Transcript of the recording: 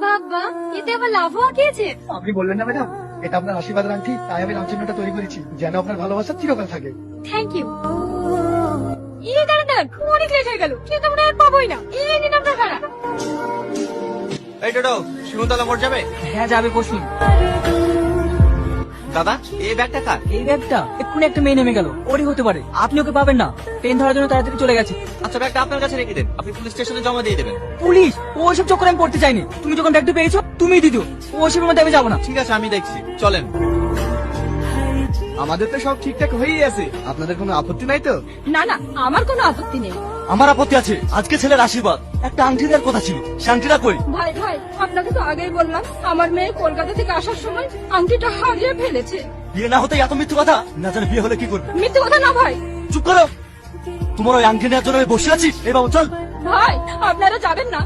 বাবা, এতে আবার লাভও আঁকিয়েছে। আপনি বললেন না ম্যাডাম, এটা আপনার আশীর্বাদের আংটি, তাই আমি রামচিহ্নটা তৈরি করেছি যেন আপনার ভালোবাসা চিরকাল থাকে। Thank you. দাঁড়ান, অনেক লেট হয়ে গেল, কিন্তু আমরা আর পাবোই না। এই নিন আপনার ভাড়া। এই টোটো, শিমুতলা মোড় যাবে? হ্যাঁ যাবে, বসুন। দাদা, এই ব্যাগটা কার? এই ব্যাগটা এক্ষুনি একটা মেয়ে নেমে গেল, ওরই হতে পারে। আপনি ওকে পাবেন না, ট্রেন ধরার জন্য তাড়াতাড়ি চলে গেছে। আচ্ছা, ব্যাগটা আপনার কাছে রেখে দেন, আপনি পুলিশ স্টেশনে জমা দিয়ে দেবেন। পুলিশ? ওইসব চক্করে আমি পড়তে চাইনি। তুমি যখন ব্যাগটা পেয়েছো তুমিই দিদিও, ওইসবের মধ্যে আমি যাবো না। ঠিক আছে, আমি দেখছি, চলেন। আমাদের তো সব ঠিকঠাক হয়েই আছে, আপনাদের কোনো আপত্তি নাই তো? না না, আমার কোনো আপত্তি নেই। আমার আপত্তি আছে। আজকে ছেলের আশীর্বাদ, একটা আংটি দেওয়ার কথা ছিল, সে আংটিটা কই? ভাই ভাই, আপনাকে তো আগেই বললাম, আমার মেয়ে কলকাতা থেকে আসার সময় আংটিটা হারিয়ে ফেলেছে। বিয়ে না হতে এত মিথ্যু কথা, না জানে বিয়ে হলে কি করবে। মিথ্যে কথা না ভাই। চুপ করো, তোমার ওই আংটি নেওয়ার জন্য আমি বসে আছি। এই বাবু চল। ভাই, আপনারা যাবেন না।